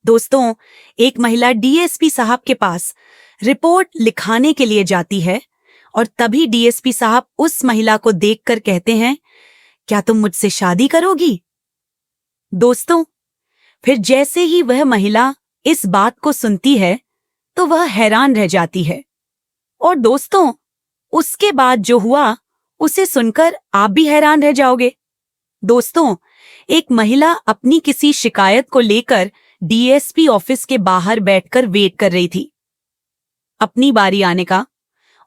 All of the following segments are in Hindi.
दोस्तों, एक महिला डीएसपी साहब के पास रिपोर्ट लिखाने के लिए जाती है और तभी डीएसपी साहब उस महिला को देखकर कहते हैं, क्या तुम मुझसे शादी करोगी? दोस्तों, फिर जैसे ही वह महिला इस बात को सुनती है तो वह हैरान रह जाती है। और दोस्तों, उसके बाद जो हुआ उसे सुनकर आप भी हैरान रह जाओगे। दोस्तों, एक महिला अपनी किसी शिकायत को लेकर डीएसपी ऑफिस के बाहर बैठकर वेट कर रही थी अपनी बारी आने का,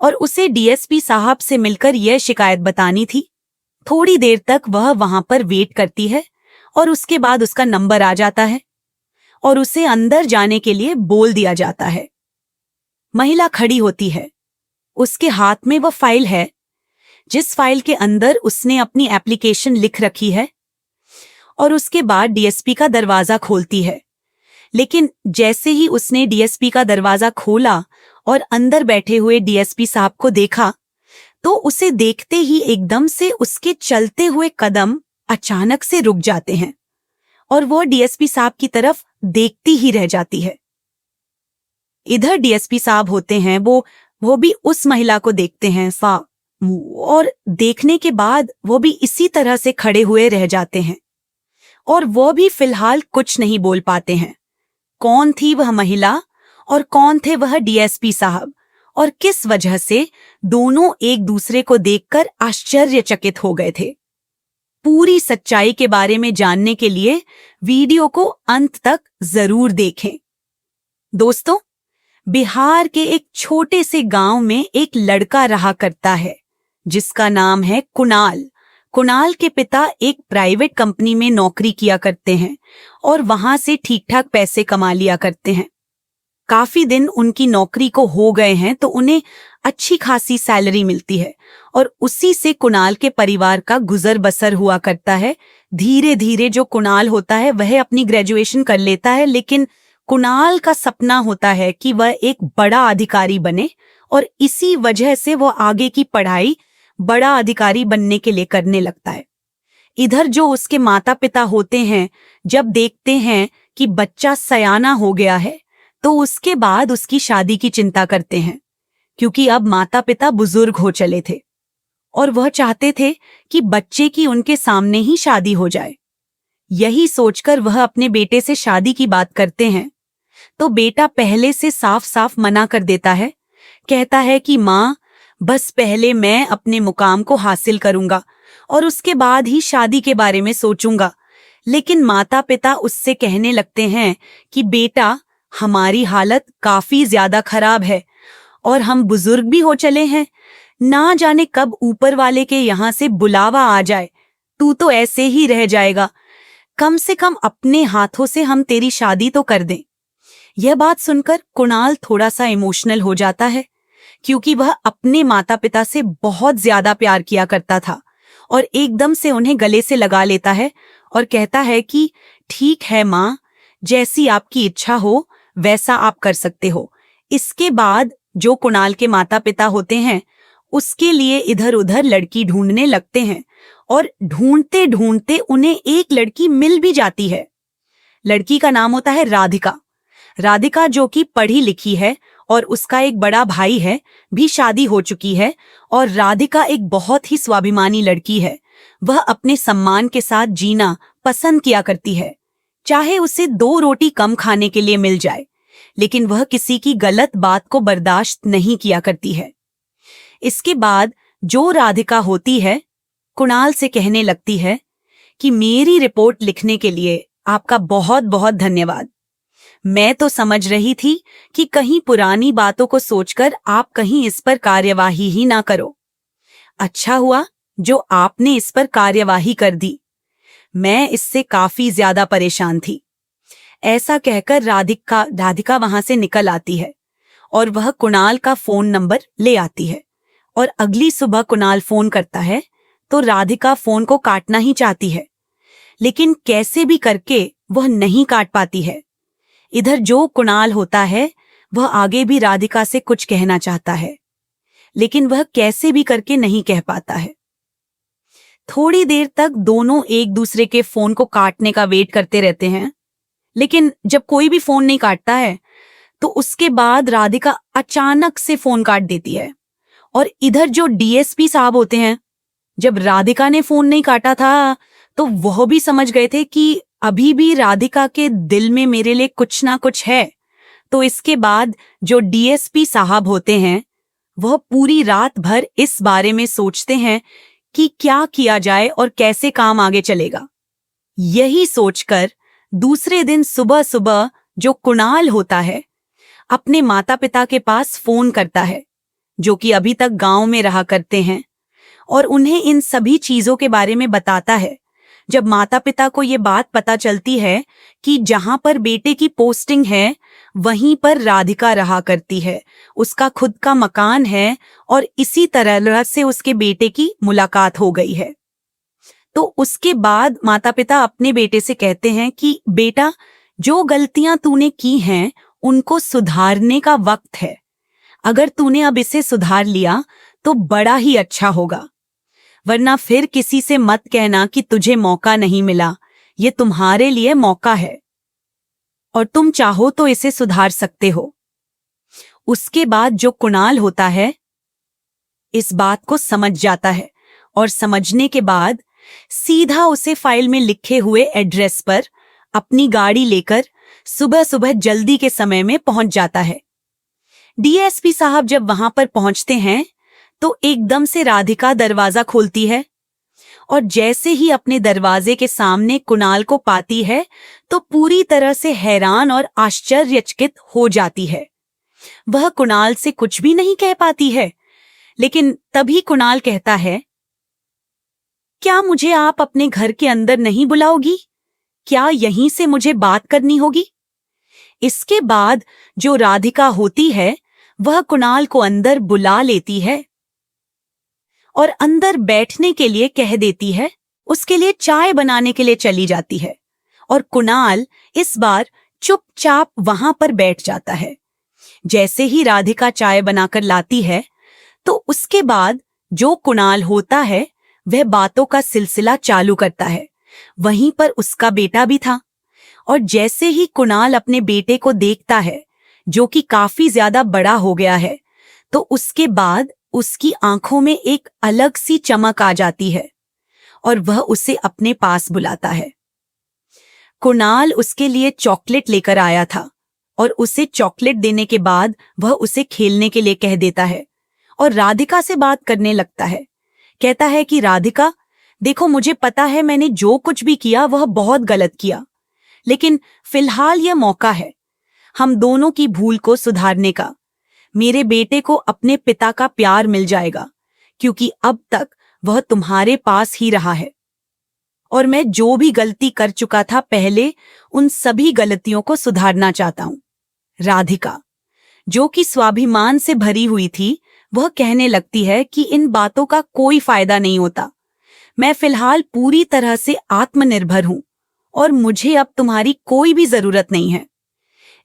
और उसे डीएसपी साहब से मिलकर यह शिकायत बतानी थी। थोड़ी देर तक वह वहां पर वेट करती है और उसके बाद उसका नंबर आ जाता है और उसे अंदर जाने के लिए बोल दिया जाता है। महिला खड़ी होती है, उसके हाथ में वह फाइल है जिस फाइल के अंदर उसने अपनी एप्लीकेशन लिख रखी है, और उसके बाद डीएसपी का दरवाजा खोलती है। लेकिन जैसे ही उसने डीएसपी का दरवाजा खोला और अंदर बैठे हुए डीएसपी साहब को देखा तो उसे देखते ही एकदम से उसके चलते हुए कदम अचानक से रुक जाते हैं और वो डीएसपी साहब की तरफ देखती ही रह जाती है। इधर डीएसपी साहब होते हैं वो भी उस महिला को देखते हैं और देखने के बाद वो भी इसी तरह से खड़े हुए रह जाते हैं और वो भी फिलहाल कुछ नहीं बोल पाते हैं। कौन थी वह महिला और कौन थे वह डीएसपी साहब, और किस वजह से दोनों एक दूसरे को देखकर आश्चर्यचकित हो गए थे? पूरी सच्चाई के बारे में जानने के लिए वीडियो को अंत तक जरूर देखें। दोस्तों, बिहार के एक छोटे से गांव में एक लड़का रहा करता है जिसका नाम है कुणाल। कुणाल के पिता एक प्राइवेट कंपनी में नौकरी किया करते हैं और वहां से ठीक ठाक पैसे कमा लिया करते हैं। काफी दिन उनकी नौकरी को हो गए हैं तो उन्हें अच्छी खासी सैलरी मिलती है और उसी से कुणाल के परिवार का गुजर बसर हुआ करता है। धीरे धीरे जो कुणाल होता है वह अपनी ग्रेजुएशन कर लेता है, लेकिन कुणाल का सपना होता है कि वह एक बड़ा अधिकारी बने और इसी वजह से वो आगे की पढ़ाई बड़ा अधिकारी बनने के लिए करने लगता है। इधर जो उसके माता पिता होते हैं जब देखते हैं कि बच्चा सयाना हो गया है तो उसके बाद उसकी शादी की चिंता करते हैं, क्योंकि अब माता पिता बुजुर्ग हो चले थे और वह चाहते थे कि बच्चे की उनके सामने ही शादी हो जाए। यही सोचकर वह अपने बेटे से शादी की बात करते हैं तो बेटा पहले से साफ साफ मना कर देता है। कहता है कि माँ, बस पहले मैं अपने मुकाम को हासिल करूंगा और उसके बाद ही शादी के बारे में सोचूंगा। लेकिन माता पिता उससे कहने लगते हैं कि बेटा, हमारी हालत काफी ज्यादा खराब है और हम बुजुर्ग भी हो चले हैं, ना जाने कब ऊपर वाले के यहाँ से बुलावा आ जाए, तू तो ऐसे ही रह जाएगा। कम से कम अपने हाथों से हम तेरी शादी तो कर दें। यह बात सुनकर कुणाल थोड़ा सा इमोशनल हो जाता है, क्योंकि वह अपने माता पिता से बहुत ज्यादा प्यार किया करता था और एकदम से उन्हें गले से लगा लेता है और कहता है कि ठीक है माँ, जैसी आपकी इच्छा हो वैसा आप कर सकते हो। इसके बाद जो कुणाल के माता पिता होते हैं उसके लिए इधर उधर लड़की ढूंढने लगते हैं और ढूंढते ढूंढते उन्हें एक लड़की मिल भी जाती है। लड़की का नाम होता है राधिका। राधिका जो कि पढ़ी लिखी है और उसका एक बड़ा भाई है, भी शादी हो चुकी है, और राधिका एक बहुत ही स्वाभिमानी लड़की है। वह अपने सम्मान के साथ जीना पसंद किया करती है, चाहे उसे 2 रोटी कम खाने के लिए मिल जाए, लेकिन वह किसी की गलत बात को बर्दाश्त नहीं किया करती है। इसके बाद जो राधिका होती है कुणाल से कहने लगती है कि मेरी रिपोर्ट लिखने के लिए आपका बहुत बहुत धन्यवाद। मैं तो समझ रही थी कि कहीं पुरानी बातों को सोचकर आप कहीं इस पर कार्यवाही ही ना करो। अच्छा हुआ जो आपने इस पर कार्यवाही कर दी, मैं इससे काफी ज्यादा परेशान थी। ऐसा कहकर राधिका वहां से निकल आती है और वह कुणाल का फोन नंबर ले आती है और अगली सुबह कुणाल फोन करता है तो राधिका फोन को काटना ही चाहती है, लेकिन कैसे भी करके वह नहीं काट पाती है। इधर जो कुणाल होता है वह आगे भी राधिका से कुछ कहना चाहता है, लेकिन वह कैसे भी करके नहीं कह पाता है। थोड़ी देर तक दोनों एक दूसरे के फोन को काटने का वेट करते रहते हैं, लेकिन जब कोई भी फोन नहीं काटता है तो उसके बाद राधिका अचानक से फोन काट देती है। और इधर जो डीएसपी साहब होते हैं, जब राधिका ने फोन नहीं काटा था तो वह भी समझ गए थे कि अभी भी राधिका के दिल में मेरे लिए कुछ ना कुछ है। तो इसके बाद जो डीएसपी साहब होते हैं वह पूरी रात भर इस बारे में सोचते हैं कि क्या किया जाए और कैसे काम आगे चलेगा। यही सोचकर दूसरे दिन सुबह सुबह जो कुणाल होता है अपने माता पिता के पास फोन करता है, जो कि अभी तक गांव में रहा करते हैं, और उन्हें इन सभी चीजों के बारे में बताता है। जब माता पिता को ये बात पता चलती है कि जहां पर बेटे की पोस्टिंग है वहीं पर राधिका रहा करती है, उसका खुद का मकान है और इसी तरह से उसके बेटे की मुलाकात हो गई है, तो उसके बाद माता पिता अपने बेटे से कहते हैं कि बेटा, जो गलतियां तूने की हैं उनको सुधारने का वक्त है। अगर तूने अब इसे सुधार लिया तो बड़ा ही अच्छा होगा, वरना फिर किसी से मत कहना कि तुझे मौका नहीं मिला। ये तुम्हारे लिए मौका है और तुम चाहो तो इसे सुधार सकते हो। उसके बाद जो कुणाल होता है इस बात को समझ जाता है और समझने के बाद सीधा उसे फाइल में लिखे हुए एड्रेस पर अपनी गाड़ी लेकर सुबह सुबह जल्दी के समय में पहुंच जाता है। डीएसपी साहब जब वहां पर पहुंचते हैं तो एकदम से राधिका दरवाजा खोलती है और जैसे ही अपने दरवाजे के सामने कुणाल को पाती है तो पूरी तरह से हैरान और आश्चर्यचकित हो जाती है। वह कुणाल से कुछ भी नहीं कह पाती है, लेकिन तभी कुणाल कहता है, क्या मुझे आप अपने घर के अंदर नहीं बुलाओगी? क्या यहीं से मुझे बात करनी होगी? इसके बाद जो राधिका होती है वह कुणाल को अंदर बुला लेती है और अंदर बैठने के लिए कह देती है। उसके लिए चाय बनाने के लिए चली जाती है और कुणाल इस बार चुपचाप वहां पर बैठ जाता है। जैसे ही राधिका चाय बनाकर लाती है तो उसके बाद जो कुणाल होता है वह बातों का सिलसिला चालू करता है। वहीं पर उसका बेटा भी था और जैसे ही कुणाल अपने बेटे को देखता है, जो कि काफी ज्यादा बड़ा हो गया है, तो उसके बाद उसकी आंखों में एक अलग सी चमक आ जाती है और वह उसे अपने पास बुलाता है। कुणाल उसके लिए चॉकलेट लेकर आया था और उसे चॉकलेट देने के बाद वह उसे खेलने के लिए कह देता है और राधिका से बात करने लगता है। कहता है कि राधिका, देखो, मुझे पता है मैंने जो कुछ भी किया वह बहुत गलत किया, लेकिन फिलहाल यह मौका है हम दोनों की भूल को सुधारने का। मेरे बेटे को अपने पिता का प्यार मिल जाएगा, क्योंकि अब तक वह तुम्हारे पास ही रहा है और मैं जो भी गलती कर चुका था पहले, उन सभी गलतियों को सुधारना चाहता हूं। राधिका, जो कि स्वाभिमान से भरी हुई थी, वह कहने लगती है कि इन बातों का कोई फायदा नहीं होता। मैं फिलहाल पूरी तरह से आत्मनिर्भर हूं और मुझे अब तुम्हारी कोई भी जरूरत नहीं है।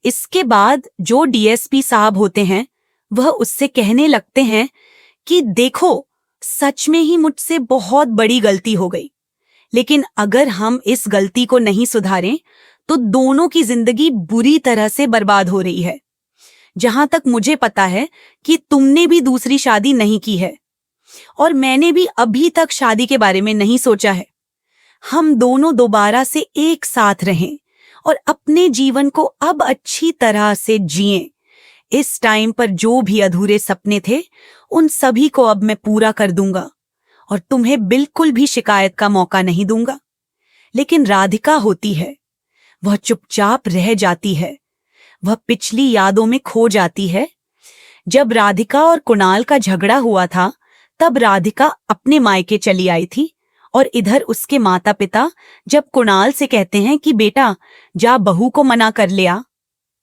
इसके बाद जो डीएसपी साहब होते हैं वह उससे कहने लगते हैं कि देखो, सच में ही मुझसे बहुत बड़ी गलती हो गई, लेकिन अगर हम इस गलती को नहीं सुधारें तो दोनों की जिंदगी बुरी तरह से बर्बाद हो रही है। जहां तक मुझे पता है कि तुमने भी दूसरी शादी नहीं की है और मैंने भी अभी तक शादी के बारे में नहीं सोचा है। हम दोनों दोबारा से एक साथ रहें और अपने जीवन को अब अच्छी तरह से जिएं। इस टाइम पर जो भी अधूरे सपने थे उन सभी को अब मैं पूरा कर दूंगा और तुम्हें बिल्कुल भी शिकायत का मौका नहीं दूंगा। लेकिन राधिका होती है, वह चुपचाप रह जाती है, वह पिछली यादों में खो जाती है। जब राधिका और कुणाल का झगड़ा हुआ था तब राधिका अपने मायके चली आई थी और इधर उसके माता पिता जब कुणाल से कहते हैं कि बेटा जा बहू को मना कर ले आ,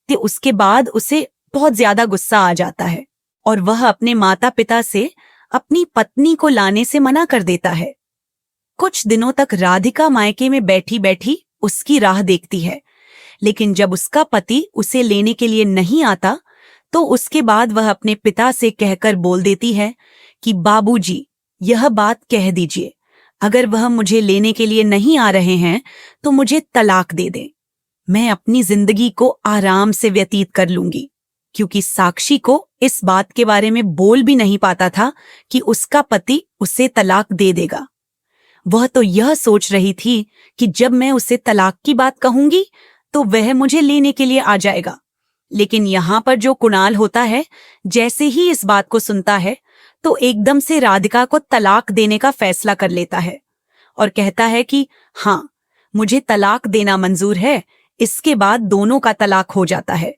तो उसके बाद उसे बहुत ज्यादा गुस्सा आ जाता है और वह अपने माता पिता से अपनी पत्नी को लाने से मना कर देता है। कुछ दिनों तक राधिका मायके में बैठी बैठी उसकी राह देखती है, लेकिन जब उसका पति उसे लेने के लिए नहीं आता तो उसके बाद वह अपने पिता से कहकर बोल देती है कि बाबूजी, यह बात कह दीजिए, अगर वह मुझे लेने के लिए नहीं आ रहे हैं तो मुझे तलाक दे दें। मैं अपनी जिंदगी को आराम से व्यतीत कर लूंगी, क्योंकि साक्षी को इस बात के बारे में बोल भी नहीं पाता था कि उसका पति उसे तलाक दे देगा। वह तो यह सोच रही थी कि जब मैं उसे तलाक की बात कहूंगी तो वह मुझे लेने के लिए आ जाएगा। लेकिन यहाँ पर जो कुणाल होता है, जैसे ही इस बात को सुनता है तो एकदम से राधिका को तलाक देने का फैसला कर लेता है और कहता है कि हाँ, मुझे तलाक देना मंजूर है। इसके बाद दोनों का तलाक हो जाता है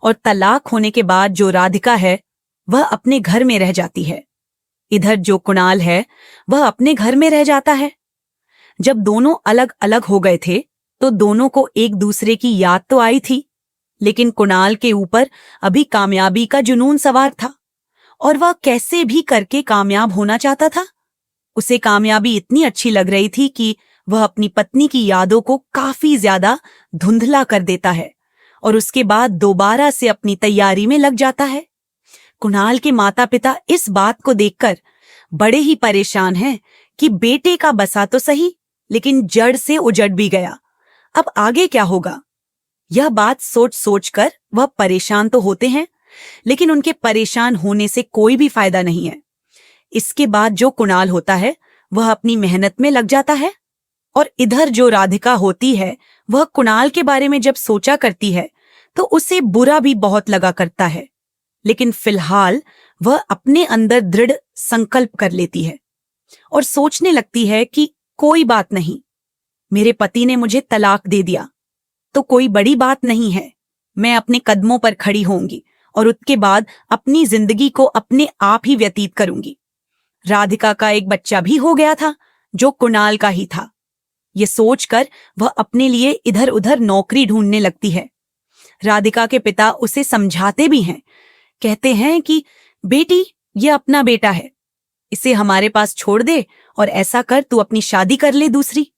और तलाक होने के बाद जो राधिका है वह अपने घर में रह जाती है। इधर जो कुणाल है वह अपने घर में रह जाता है। जब दोनों अलग अलग हो गए थे तो दोनों को एक दूसरे की याद तो आई थी, लेकिन कुणाल के ऊपर अभी कामयाबी का जुनून सवार था और वह कैसे भी करके कामयाब होना चाहता था। उसे कामयाबी इतनी अच्छी लग रही थी कि वह अपनी पत्नी की यादों को काफी ज्यादा धुंधला कर देता है और उसके बाद दोबारा से अपनी तैयारी में लग जाता है। कुणाल के माता पिता इस बात को देखकर बड़े ही परेशान हैं कि बेटे का बसा तो सही, लेकिन जड़ से उजड़ भी गया। अब आगे क्या होगा? यह बात सोच सोच कर वह परेशान तो होते हैं, लेकिन उनके परेशान होने से कोई भी फायदा नहीं है। इसके बाद जो कुणाल होता है वह अपनी मेहनत में लग जाता है और इधर जो राधिका होती है वह कुणाल के बारे में जब सोचा करती है तो उसे बुरा भी बहुत लगा करता है, लेकिन फिलहाल वह अपने अंदर दृढ़ संकल्प कर लेती है और सोचने लगती है कि कोई बात नहीं, मेरे पति ने मुझे तलाक दे दिया तो कोई बड़ी बात नहीं है। मैं अपने कदमों पर खड़ी होंगी और उसके बाद अपनी जिंदगी को अपने आप ही व्यतीत करूंगी। राधिका का एक बच्चा भी हो गया था जो कुणाल का ही था। ये सोचकर वह अपने लिए इधर उधर नौकरी ढूंढने लगती है। राधिका के पिता उसे समझाते भी हैं, कहते हैं कि बेटी, ये अपना बेटा है, इसे हमारे पास छोड़ दे और ऐसा कर तू अपनी शादी कर ले दूसरी,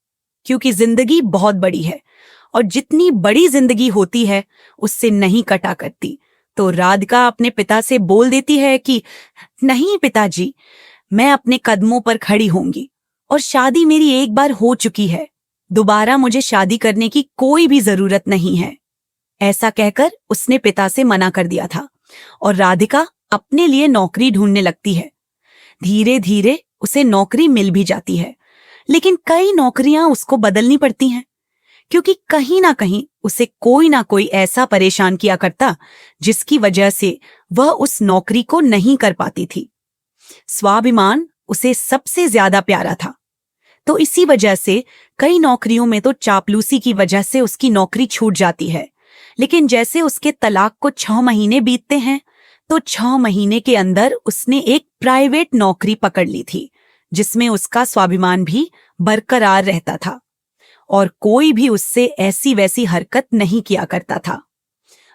क्योंकि जिंदगी बहुत बड़ी है और जितनी बड़ी जिंदगी होती है उससे नहीं कटा करती। तो राधिका अपने पिता से बोल देती है कि नहीं पिताजी, मैं अपने कदमों पर खड़ी होंगी और शादी मेरी एक बार हो चुकी है, दोबारा मुझे शादी करने की कोई भी जरूरत नहीं है। ऐसा कहकर उसने पिता से मना कर दिया था और राधिका अपने लिए नौकरी ढूंढने लगती है। धीरे धीरे उसे नौकरी मिल भी जाती है, लेकिन कई नौकरियां उसको बदलनी पड़ती हैं, क्योंकि कहीं ना कहीं उसे कोई ना कोई ऐसा परेशान किया करता जिसकी वजह से वह उस नौकरी को नहीं कर पाती थी। स्वाभिमान उसे सबसे ज्यादा प्यारा था, तो इसी वजह से कई नौकरियों में तो चापलूसी की वजह से उसकी नौकरी छूट जाती है। लेकिन जैसे उसके तलाक को 6 महीने बीतते हैं तो 6 महीने के अंदर उसने एक प्राइवेट नौकरी पकड़ ली थी, जिसमें उसका स्वाभिमान भी बरकरार रहता था और कोई भी उससे ऐसी वैसी हरकत नहीं किया करता था।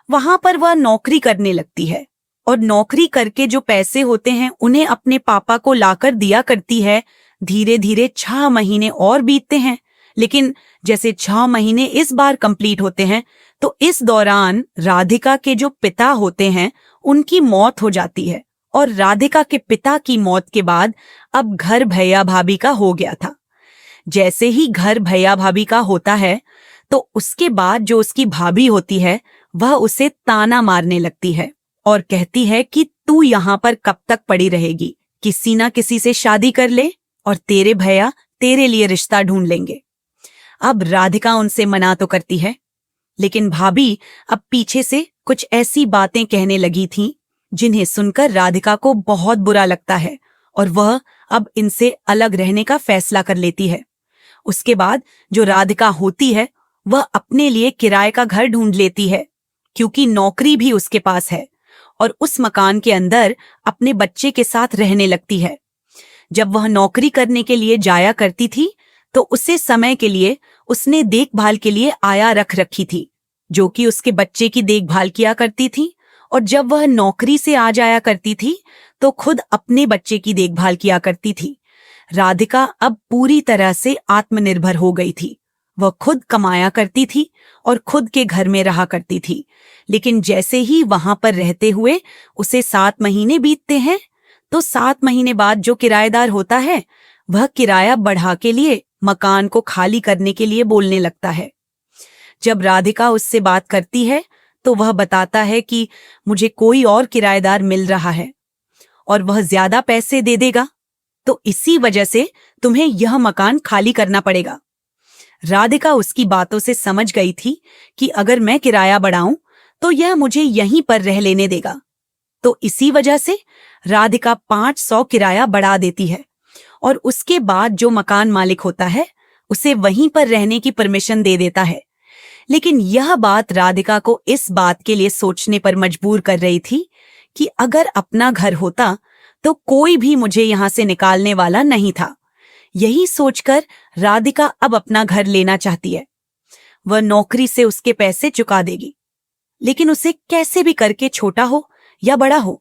वहां पर वह नौकरी करने लगती है और नौकरी करके जो पैसे होते हैं उन्हें अपने पापा को लाकर दिया करती है। धीरे धीरे 6 महीने और बीतते हैं, लेकिन जैसे 6 महीने इस बार कंप्लीट होते हैं तो इस दौरान राधिका के जो पिता होते हैं उनकी मौत हो जाती है और राधिका के पिता की मौत के बाद अब घर भैया भाभी का हो गया था। जैसे ही घर भैया भाभी का होता है तो उसके बाद जो उसकी भाभी होती है वह उसे ताना मारने लगती है और कहती है कि तू यहाँ पर कब तक पड़ी रहेगी, किसी ना किसी से शादी कर ले और तेरे भैया तेरे लिए रिश्ता ढूंढ लेंगे। अब राधिका उनसे मना तो करती है, लेकिन भाभी अब पीछे से कुछ ऐसी बातें कहने लगी थीं जिन्हें सुनकर राधिका को बहुत बुरा लगता है और वह अब इनसे अलग रहने का फैसला कर लेती है। उसके बाद जो राधिका होती है वह अपने लिए किराए का घर ढूंढ लेती है, क्योंकि नौकरी भी उसके पास है और उस मकान के अंदर अपने बच्चे के साथ रहने लगती है। जब वह नौकरी करने के लिए जाया करती थी तो उसे समय के लिए उसने देखभाल के लिए आया रख रखी थी, जो कि उसके बच्चे की देखभाल किया करती थी, और जब वह नौकरी से आ जाया करती थी तो खुद अपने बच्चे की देखभाल किया करती थी। राधिका अब पूरी तरह से आत्मनिर्भर हो गई थी। वह खुद कमाया करती थी और खुद के घर में रहा करती थी, लेकिन जैसे ही वहां पर रहते हुए उसे 7 महीने बीतते हैं तो 7 महीने बाद जो किराएदार होता है वह किराया बढ़ा के लिए मकान को खाली करने के लिए बोलने लगता है। जब राधिका उससे बात करती है तो वह बताता है कि मुझे कोई और किराएदार मिल रहा है और वह ज्यादा पैसे दे देगा, तो इसी वजह से तुम्हें यह मकान खाली करना पड़ेगा। राधिका उसकी बातों से समझ गई थी कि अगर मैं किराया बढ़ाऊं तो यह मुझे यहीं पर रह लेने देगा, तो इसी वजह से राधिका 500 किराया बढ़ा देती है और उसके बाद जो मकान मालिक होता है उसे वहीं पर रहने की परमिशन दे देता है। लेकिन यह बात राधिका को इस बात के लिए सोचने पर मजबूर कर रही थी कि अगर अपना घर होता तो कोई भी मुझे यहां से निकालने वाला नहीं था। यही सोचकर राधिका अब अपना घर लेना चाहती है। वह नौकरी से उसके पैसे चुका देगी, लेकिन उसे कैसे भी करके छोटा हो या बड़ा हो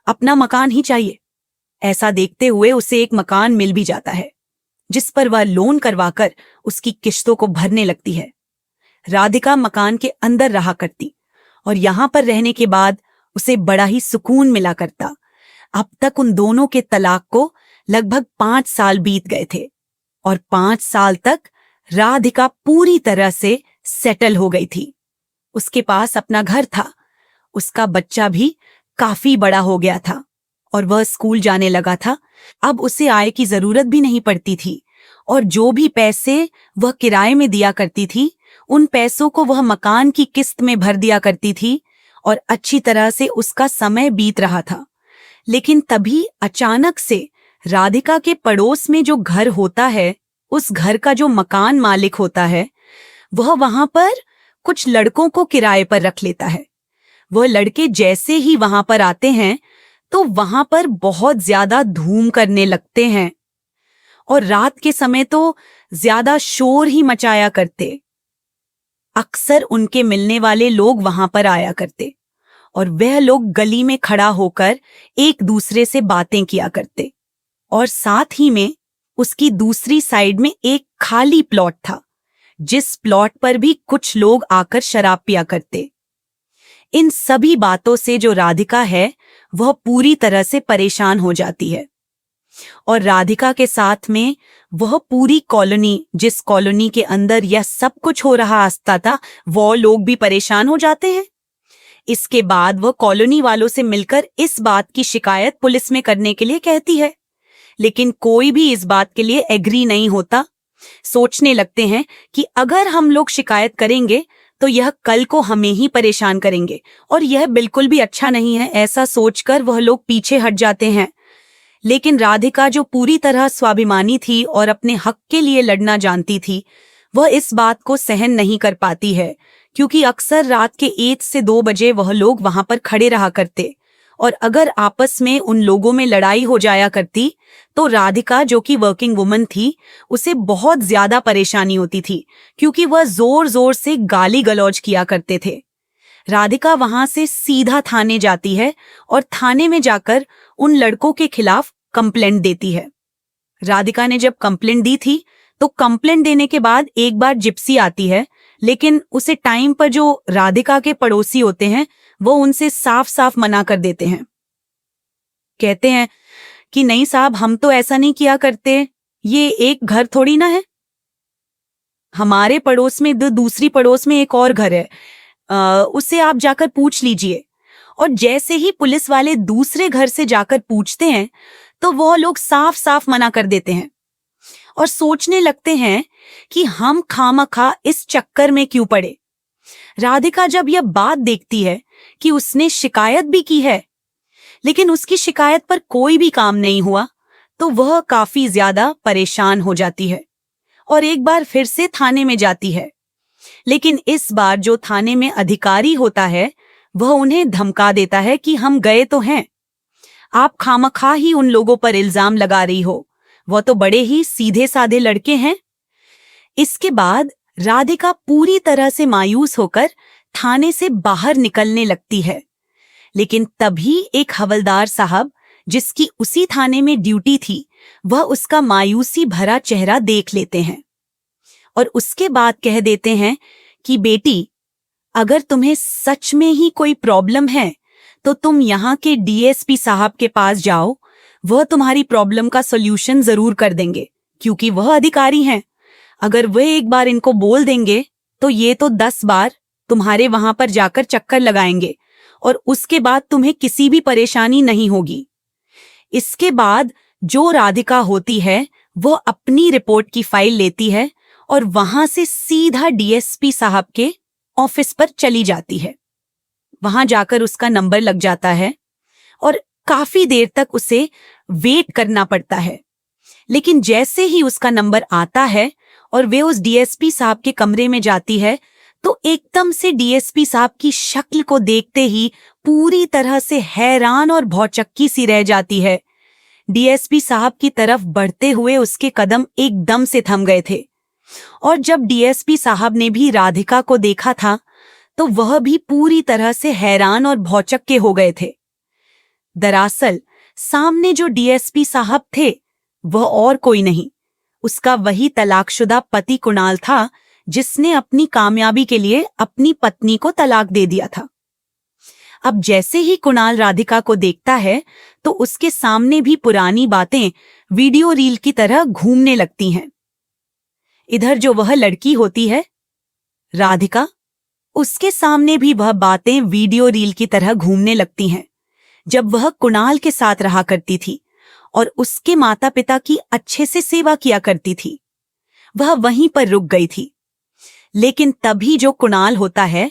अपना मकान ही चाहिए। ऐसा देखते हुए उसे एक मकान मिल भी जाता है, जिस पर वह लोन करवाकर उसकी किश्तों को भरने लगती है। राधिका मकान के अंदर रहा करती और यहां पर रहने के बाद उसे बड़ा ही सुकून मिला करता। अब तक उन दोनों के तलाक को लगभग 5 साल बीत गए थे और 5 साल तक राधिका पूरी तरह से सेटल हो गई थी। उसके पास अपना घर था, उसका बच्चा भी काफी बड़ा हो गया था और वह स्कूल जाने लगा था। अब उसे आय की जरूरत भी नहीं पड़ती थी और जो भी पैसे वह किराए में दिया करती थी उन पैसों को वह मकान की किस्त में भर दिया करती थी और अच्छी तरह से उसका समय बीत रहा था। लेकिन तभी अचानक से राधिका के पड़ोस में जो घर होता है, उस घर का जो मकान मालिक होता है, वह वहां पर कुछ लड़कों को किराए पर रख लेता है। वह लड़के जैसे ही वहां पर आते हैं तो वहां पर बहुत ज्यादा धूम करने लगते हैं और रात के समय तो ज्यादा शोर ही मचाया करते। अक्सर उनके मिलने वाले लोग वहां पर आया करते और वह लोग गली में खड़ा होकर एक दूसरे से बातें किया करते और साथ ही में उसकी दूसरी साइड में एक खाली प्लॉट था, जिस प्लॉट पर भी कुछ लोग आकर शराब पिया करते। इन सभी बातों से जो राधिका है वह पूरी तरह से परेशान हो जाती है और राधिका के साथ में वह पूरी कॉलोनी, जिस कॉलोनी के अंदर यह सब कुछ हो रहा था, वो लोग भी परेशान हो जाते हैं। इसके बाद वह कॉलोनी वालों से मिलकर इस बात की शिकायत पुलिस में करने के लिए कहती है, लेकिन कोई भी इस बात के लिए एग्री नहीं होता। सोचने लगते हैं कि अगर हम लोग शिकायत करेंगे तो यह कल को हमें ही परेशान करेंगे और यह बिल्कुल भी अच्छा नहीं है। ऐसा सोचकर वह लोग पीछे हट जाते हैं। लेकिन राधिका, जो पूरी तरह स्वाभिमानी थी और अपने हक के लिए लड़ना जानती थी, वह इस बात को सहन नहीं कर पाती है, क्योंकि अक्सर रात के 1 से 2 बजे वह लोग वहां पर खड़े रहा करते और अगर आपस में उन लोगों में लड़ाई हो जाया करती तो राधिका, जो कि वर्किंग वुमन थी, उसे बहुत ज्यादा परेशानी होती थी, क्योंकि वह जोर जोर से गाली गलौज किया करते थे। राधिका वहां से सीधा थाने जाती है और थाने में जाकर उन लड़कों के खिलाफ कंप्लेंट देती है। राधिका ने जब कंप्लेंट दी थी तो कंप्लेंट देने के बाद एक बार जिप्सी आती है, लेकिन उसे टाइम पर जो राधिका के पड़ोसी होते हैं वो उनसे साफ साफ मना कर देते हैं। कहते हैं कि नहीं साहब, हम तो ऐसा नहीं किया करते, ये एक घर थोड़ी ना है, हमारे पड़ोस में दूसरी पड़ोस में एक और घर है, उससे आप जाकर पूछ लीजिए। और जैसे ही पुलिस वाले दूसरे घर से जाकर पूछते हैं तो वह लोग साफ साफ मना कर देते हैं और सोचने लगते हैं कि हम खामखा इस चक्कर में क्यों पड़े। राधिका जब यह बात देखती है कि उसने शिकायत भी की है लेकिन उसकी शिकायत पर कोई भी काम नहीं हुआ, तो वह काफी ज्यादा परेशान हो जाती है और एक बार फिर से थाने में जाती है। लेकिन इस बार जो थाने में अधिकारी होता है वह उन्हें धमका देता है कि हम गए तो हैं, आप खामखा ही उन लोगों पर इल्जाम लगा रही हो, वह तो बड़े ही सीधे साधे लड़के हैं। इसके बाद राधिका पूरी तरह से मायूस होकर थाने से बाहर निकलने लगती है, लेकिन तभी एक हवलदार साहब, जिसकी उसी थाने में ड्यूटी थी, वह उसका मायूसी भरा चेहरा देख लेते हैं और उसके बाद कह देते हैं कि बेटी, अगर तुम्हें सच में ही कोई प्रॉब्लम है तो तुम यहाँ के डीएसपी साहब के पास जाओ, वह तुम्हारी प्रॉब्लम का सॉल्यूशन जरूर कर देंगे, क्योंकि वह अधिकारी हैं। अगर वह एक बार इनको बोल देंगे तो ये तो 10 बार तुम्हारे वहां पर जाकर चक्कर लगाएंगे और उसके बाद तुम्हें किसी भी परेशानी नहीं होगी। इसके बाद जो राधिका होती है वो अपनी रिपोर्ट की फाइल लेती है और वहां से सीधा डीएसपी साहब के ऑफिस पर चली जाती है। वहां जाकर उसका नंबर लग जाता है और काफी देर तक उसे वेट करना पड़ता है। लेकिन जैसे ही उसका नंबर आता है और वे उस डीएसपी साहब के कमरे में जाती है तो एकदम से डीएसपी साहब की शक्ल को देखते ही पूरी तरह से हैरान और भौचक्की सी रह जाती है। डीएसपी साहब की तरफ बढ़ते हुए उसके कदम एकदम से थम गए थे और जब डीएसपी साहब ने भी राधिका को देखा था तो वह भी पूरी तरह से हैरान और भौचक्के हो गए थे। दरअसल सामने जो डीएसपी साहब थे वह और कोई नहीं, उसका वही तलाकशुदा पति कुणाल था जिसने अपनी कामयाबी के लिए अपनी पत्नी को तलाक दे दिया था। अब जैसे ही कुणाल राधिका को देखता है तो उसके सामने भी पुरानी बातें वीडियो रील की तरह घूमने लगती हैं। इधर जो वह लड़की होती है राधिका, उसके सामने भी वह बातें वीडियो रील की तरह घूमने लगती हैं। जब वह कुणाल के साथ रहा करती थी और उसके माता पिता की अच्छे से सेवा किया करती थी, वह वहीं पर रुक गई थी। लेकिन तभी जो कुणाल होता है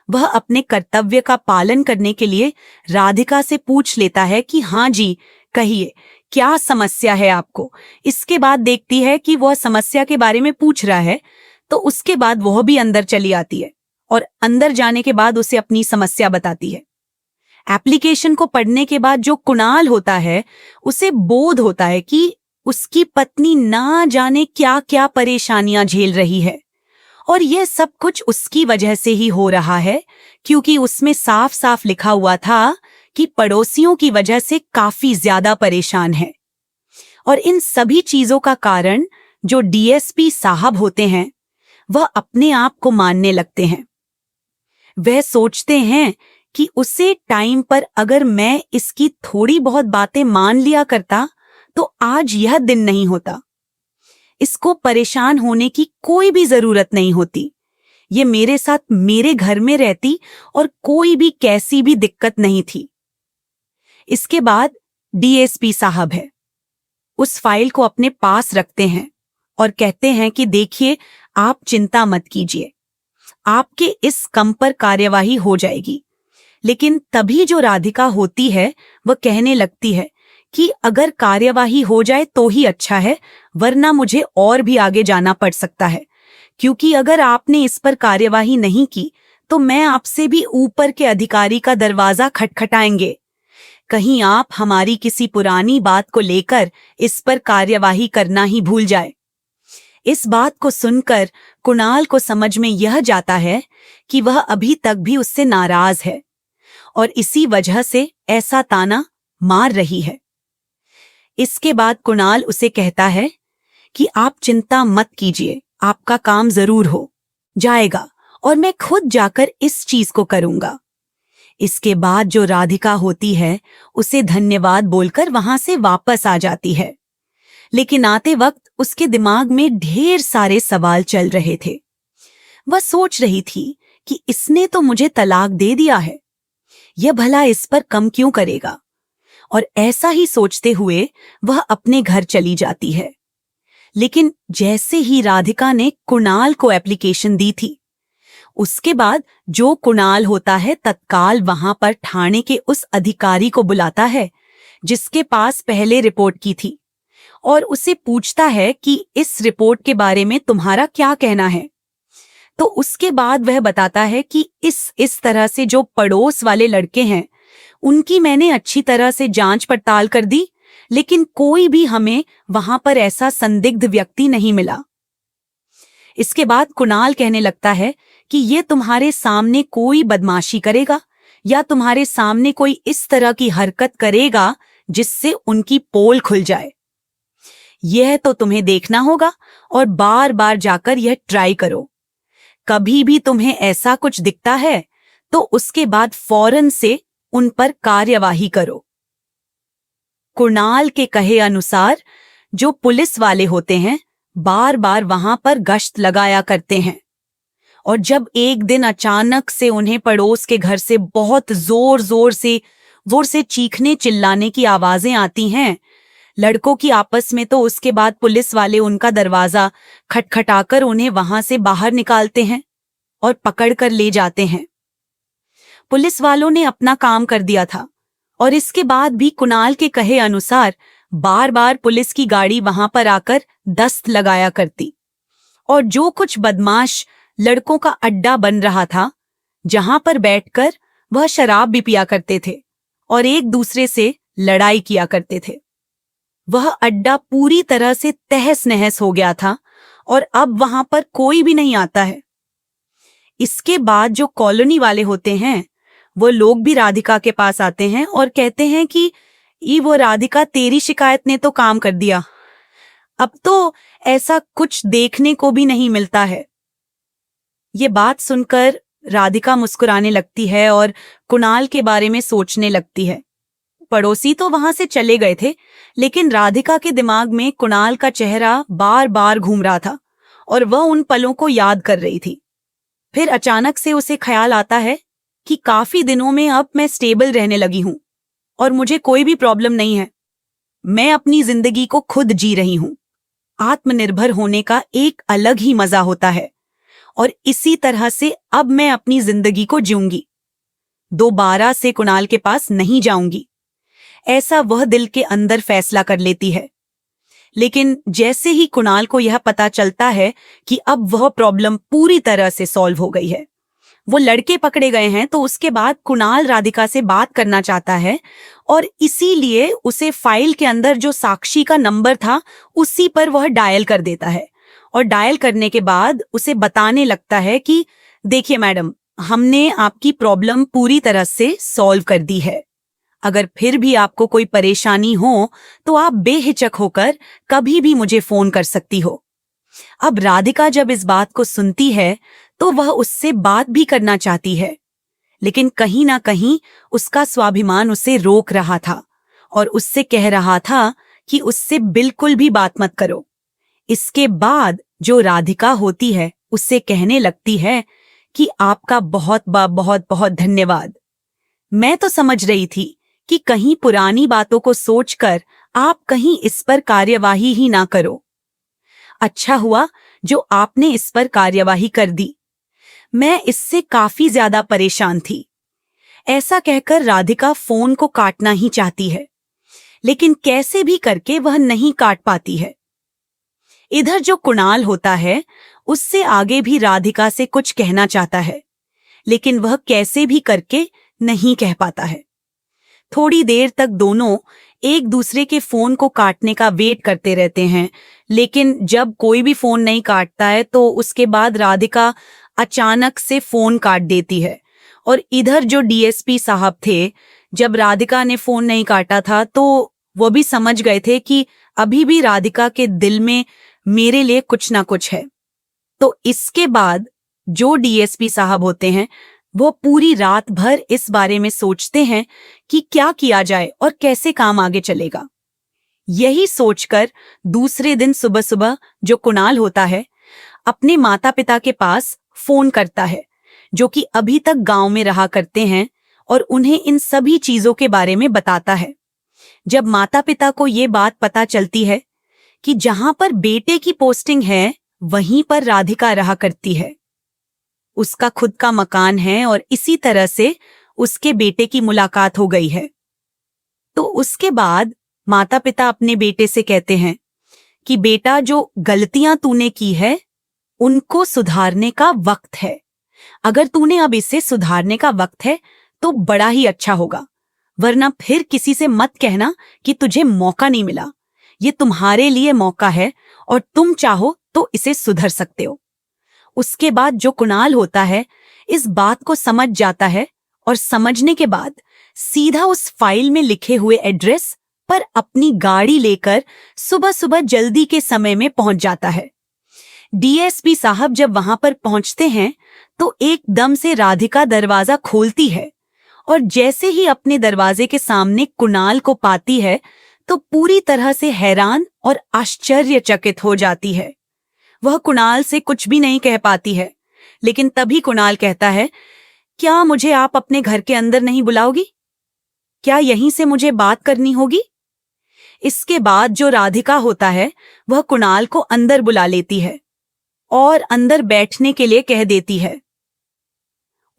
वह अपने कर्तव्य का पालन करने के लिए राधिका से पूछ लेता है कि हाँ जी, कहिए क्या समस्या है आपको। इसके बाद देखती है कि वह समस्या के बारे में पूछ रहा है तो उसके बाद वह भी अंदर चली आती है और अंदर जाने के बाद उसे अपनी समस्या बताती है। एप्लीकेशन को पढ़ने के बाद जो कुणाल होता है उसे बोध होता है कि उसकी पत्नी ना जाने क्या क्या परेशानियां झेल रही है और यह सब कुछ उसकी वजह से ही हो रहा है, क्योंकि उसमें साफ साफ लिखा हुआ था कि पड़ोसियों की वजह से काफी ज्यादा परेशान है। और इन सभी चीजों का कारण जो डीएसपी साहब होते हैं वह अपने आप को मानने लगते हैं। वह सोचते हैं कि उसे टाइम पर अगर मैं इसकी थोड़ी बहुत बातें मान लिया करता तो आज यह दिन नहीं होता। इसको परेशान होने की कोई भी जरूरत नहीं होती। ये मेरे साथ मेरे घर में रहती और कोई भी कैसी भी दिक्कत नहीं थी। इसके बाद डीएसपी साहब है, उस फाइल को अपने पास रखते हैं और कहते हैं कि देखिए, आप चिंता मत कीजिए, आपके इस कम पर कार्यवाही हो जाएगी। लेकिन तभी जो राधिका होती है वह कहने लगती है कि अगर कार्यवाही हो जाए तो ही अच्छा है, वरना मुझे और भी आगे जाना पड़ सकता है, क्योंकि अगर आपने इस पर कार्यवाही नहीं की तो मैं आपसे भी ऊपर के अधिकारी का दरवाजा खटखटाएंगे। कहीं आप हमारी किसी पुरानी बात को लेकर इस पर कार्यवाही करना ही भूल जाए। इस बात को सुनकर कुणाल को समझ में यह जाता है कि वह अभी तक भी उससे नाराज है और इसी वजह से ऐसा ताना मार रही है। इसके बाद कुणाल उसे कहता है कि आप चिंता मत कीजिए, आपका काम जरूर हो जाएगा और मैं खुद जाकर इस चीज को करूंगा। इसके बाद जो राधिका होती है उसे धन्यवाद बोलकर वहां से वापस आ जाती है। लेकिन आते वक्त उसके दिमाग में ढेर सारे सवाल चल रहे थे। वह सोच रही थी कि इसने तो मुझे तलाक दे दिया है, यह भला इस पर कम क्यों करेगा। और ऐसा ही सोचते हुए वह अपने घर चली जाती है। लेकिन जैसे ही राधिका ने कुणाल को एप्लीकेशन दी थी, उसके बाद जो कुणाल होता है तत्काल वहां पर थाने के उस अधिकारी को बुलाता है जिसके पास पहले रिपोर्ट की थी और उसे पूछता है कि इस रिपोर्ट के बारे में तुम्हारा क्या कहना है। तो उसके बाद वह बताता है कि इस तरह से जो पड़ोस वाले लड़के हैं उनकी मैंने अच्छी तरह से जांच पड़ताल कर दी, लेकिन कोई भी हमें वहां पर ऐसा संदिग्ध व्यक्ति नहीं मिला। इसके बाद कुणाल कहने लगता है कि ये तुम्हारे सामने कोई बदमाशी करेगा या तुम्हारे सामने कोई इस तरह की हरकत करेगा जिससे उनकी पोल खुल जाए। यह तो तुम्हें देखना होगा और बार बार जाकर यह ट्राई करो। कभी भी तुम्हें ऐसा कुछ दिखता है तो उसके बाद फौरन से उन पर कार्यवाही करो। कुणाल के कहे अनुसार जो पुलिस वाले होते हैं बार बार वहां पर गश्त लगाया करते हैं और जब एक दिन अचानक से उन्हें पड़ोस के घर से बहुत जोर से चीखने चिल्लाने की आवाजें आती हैं। लड़कों की आपस में तो उसके बाद पुलिस वाले उनका दरवाजा खटखटाकर उन्हें वहां से बाहर निकालते हैं और पकड़कर ले जाते हैं। पुलिस वालों ने अपना काम कर दिया था और इसके बाद भी कुणाल के कहे अनुसार बार बार पुलिस की गाड़ी वहां पर आकर दस्त लगाया करती और जो कुछ बदमाश लड़कों का अड्डा बन रहा था, जहां पर बैठकर वह शराब भी पिया करते थे और एक दूसरे से लड़ाई किया करते थे, वह अड्डा पूरी तरह से तहस नहस हो गया था और अब वहां पर कोई भी नहीं आता है। इसके बाद जो कॉलोनी वाले होते हैं वो लोग भी राधिका के पास आते हैं और कहते हैं कि ये वो राधिका, तेरी शिकायत ने तो काम कर दिया, अब तो ऐसा कुछ देखने को भी नहीं मिलता है। ये बात सुनकर राधिका मुस्कुराने लगती है और कुणाल के बारे में सोचने लगती है। पड़ोसी तो वहां से चले गए थे, लेकिन राधिका के दिमाग में कुणाल का चेहरा बार बार घूम रहा था और वह उन पलों को याद कर रही थी। फिर अचानक से उसे ख्याल आता है कि काफी दिनों में अब मैं स्टेबल रहने लगी हूं और मुझे कोई भी प्रॉब्लम नहीं है। मैं अपनी जिंदगी को खुद जी रही हूं। आत्मनिर्भर होने का एक अलग ही मजा होता है और इसी तरह से अब मैं अपनी जिंदगी को जीऊंगी। दोबारा से कुणाल के पास नहीं जाऊंगी, ऐसा वह दिल के अंदर फैसला कर लेती है। लेकिन जैसे ही कुणाल को यह पता चलता है कि अब वह प्रॉब्लम पूरी तरह से सॉल्व हो गई है, वो लड़के पकड़े गए हैं, तो उसके बाद कुणाल राधिका से बात करना चाहता है और इसीलिए उसे फाइल के अंदर जो साक्षी का नंबर था उसी पर वह डायल कर देता है और डायल करने के बाद उसे बताने लगता है कि देखिए मैडम, हमने आपकी प्रॉब्लम पूरी तरह से सॉल्व कर दी है। अगर फिर भी आपको कोई परेशानी हो तो आप बेहिचक होकर कभी भी मुझे फोन कर सकती हो। अब राधिका जब इस बात को सुनती है तो वह उससे बात भी करना चाहती है, लेकिन कहीं ना कहीं उसका स्वाभिमान उसे रोक रहा था और उससे कह रहा था कि उससे बिल्कुल भी बात मत करो। इसके बाद जो राधिका होती है उससे कहने लगती है कि आपका बहुत बहुत धन्यवाद। मैं तो समझ रही थी कि कहीं पुरानी बातों को सोचकर आप कहीं इस पर कार्यवाही ही ना करो। अच्छा हुआ जो आपने इस पर कार्यवाही कर दी, मैं इससे काफी ज्यादा परेशान थी। ऐसा कहकर राधिका फोन को काटना ही चाहती है, लेकिन कैसे भी करके वह नहीं काट पाती है। इधर जो कुणाल होता है उससे आगे भी राधिका से कुछ कहना चाहता है, लेकिन वह कैसे भी करके नहीं कह पाता है। थोड़ी देर तक दोनों एक दूसरे के फोन को काटने का वेट करते रहते हैं, लेकिन जब कोई भी फोन नहीं काटता है तो उसके बाद राधिका अचानक से फोन काट देती है। और इधर जो डीएसपी साहब थे, जब राधिका ने फोन नहीं काटा था तो वो भी समझ गए थे कि अभी भी राधिका के दिल में मेरे लिए कुछ ना कुछ है। तो इसके बाद जो डीएसपी साहब होते हैं वो पूरी रात भर इस बारे में सोचते हैं कि क्या किया जाए और कैसे काम आगे चलेगा। यही सोचकर दूसरे दिन सुबह सुबह जो कुणाल होता है अपने माता पिता के पास फोन करता है, जो कि अभी तक गांव में रहा करते हैं, और उन्हें इन सभी चीजों के बारे में बताता है। जब माता पिता को ये बात पता चलती है कि जहां पर बेटे की पोस्टिंग है वहीं पर राधिका रहा करती है, उसका खुद का मकान है और इसी तरह से उसके बेटे की मुलाकात हो गई है, तो उसके बाद माता पिता अपने बेटे से कहते हैं कि बेटा, जो गलतियां तूने की है उनको सुधारने का वक्त है। अगर तूने अब इसे सुधारने का वक्त है तो बड़ा ही अच्छा होगा, वरना फिर किसी से मत कहना कि तुझे मौका नहीं मिला। ये तुम्हारे लिए मौका है और तुम चाहो तो इसे सुधर सकते हो। उसके बाद जो कुणाल होता है इस बात को समझ जाता है और समझने के बाद सीधा उस फाइल में लिखे हुए एड्रेस पर अपनी गाड़ी लेकर सुबह सुबह जल्दी के समय में पहुंच जाता है। डीएसपी साहब जब वहां पर पहुंचते हैं तो एकदम से राधिका दरवाजा खोलती है और जैसे ही अपने दरवाजे के सामने कुणाल को पाती है तो पूरी तरह से हैरान और आश्चर्यचकित हो जाती है। वह कुणाल से कुछ भी नहीं कह पाती है, लेकिन तभी कुणाल कहता है, क्या मुझे आप अपने घर के अंदर नहीं बुलाओगी? क्या यहीं से मुझे बात करनी होगी? इसके बाद जो राधिका होता है वह कुणाल को अंदर बुला लेती है और अंदर बैठने के लिए कह देती है।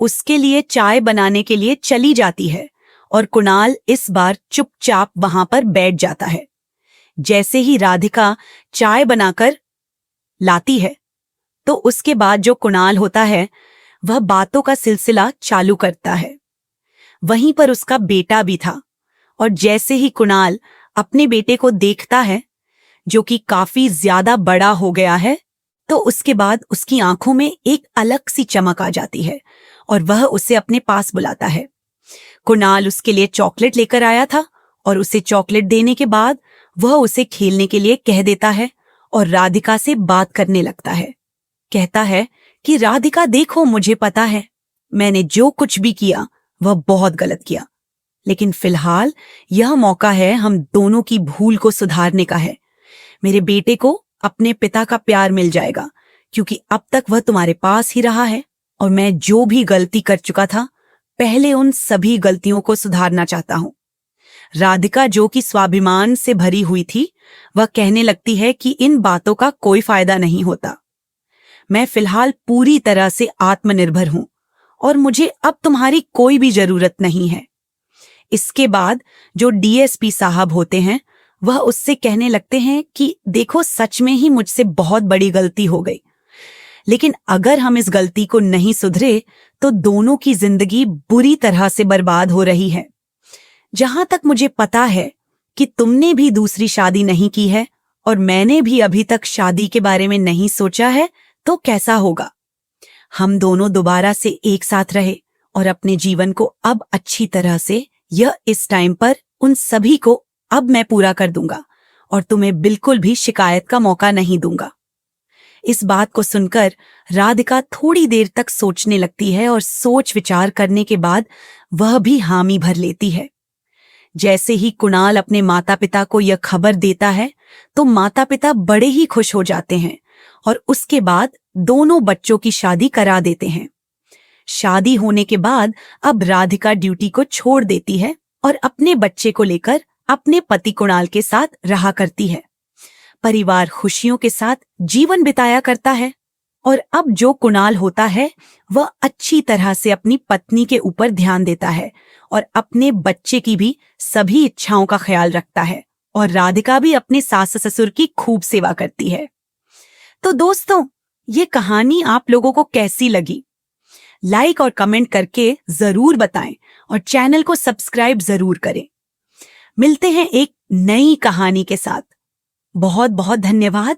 उसके लिए चाय बनाने के लिए चली जाती है और कुणाल इस बार चुपचाप वहां पर बैठ जाता है। जैसे ही राधिका चाय बनाकर लाती है तो उसके बाद जो कुणाल होता है वह बातों का सिलसिला चालू करता है। वहीं पर उसका बेटा भी था और जैसे ही कुणाल अपने बेटे को देखता है जो कि काफी ज्यादा बड़ा हो गया है, तो उसके बाद उसकी आंखों में एक अलग सी चमक आ जाती है और वह उसे अपने पास बुलाता है। कुणाल उसके लिए चॉकलेट लेकर आया था और उसे चॉकलेट देने के बाद वह उसे खेलने के लिए कह देता है और राधिका से बात करने लगता है। कहता है कि राधिका देखो, मुझे पता है मैंने जो कुछ भी किया वह बहुत गलत किया, लेकिन फिलहाल यह मौका है हम दोनों की भूल को सुधारने का है। मेरे बेटे को अपने पिता का प्यार मिल जाएगा क्योंकि अब तक वह तुम्हारे पास ही रहा है और मैं जो भी गलती कर चुका था पहले उन सभी गलतियों को सुधारना चाहता हूं। राधिका जो कि स्वाभिमान से भरी हुई थी वह कहने लगती है कि इन बातों का कोई फायदा नहीं होता। मैं फिलहाल पूरी तरह से आत्मनिर्भर हूं और मुझे अब तुम्हारी कोई भी जरूरत नहीं है। इसके बाद जो डीएसपी साहब होते हैं वह उससे कहने लगते हैं कि देखो, सच में ही मुझसे बहुत बड़ी गलती हो गई, लेकिन अगर हम इस गलती को नहीं सुधरे तो दोनों की जिंदगी बुरी तरह से बर्बाद हो रही है। जहां तक मुझे पता है कि तुमने भी दूसरी शादी नहीं की है और मैंने भी अभी तक शादी के बारे में नहीं सोचा है, तो कैसा होगा हम दोनों दोबारा से एक साथ रहे और अपने जीवन को अब अच्छी तरह से, यह इस टाइम पर उन सभी को अब मैं पूरा कर दूंगा और तुम्हें बिल्कुल भी शिकायत का मौका नहीं दूंगा। इस बात को सुनकर राधिका थोड़ी देर तक सोचने लगती है और सोच विचार करने के बाद वह भी हामी भर लेती है। जैसे ही कुणाल अपने माता पिता को यह खबर देता है तो माता पिता बड़े ही खुश हो जाते हैं और उसके बाद दोनों बच्चों की शादी करा देते हैं। शादी होने के बाद अब राधिका ड्यूटी को छोड़ देती है और अपने बच्चे को लेकर अपने पति कुणाल के साथ रहा करती है। परिवार खुशियों के साथ जीवन बिताया करता है और अब जो कुणाल होता है वह अच्छी तरह से अपनी पत्नी के ऊपर ध्यान देता है और अपने बच्चे की भी सभी इच्छाओं का ख्याल रखता है और राधिका भी अपने सास ससुर की खूब सेवा करती है। तो दोस्तों, ये कहानी आप लोगों को कैसी लगी? लाइक और कमेंट करके जरूर बताएं और चैनल को सब्सक्राइब जरूर करें। मिलते हैं एक नई कहानी के साथ। बहुत बहुत धन्यवाद।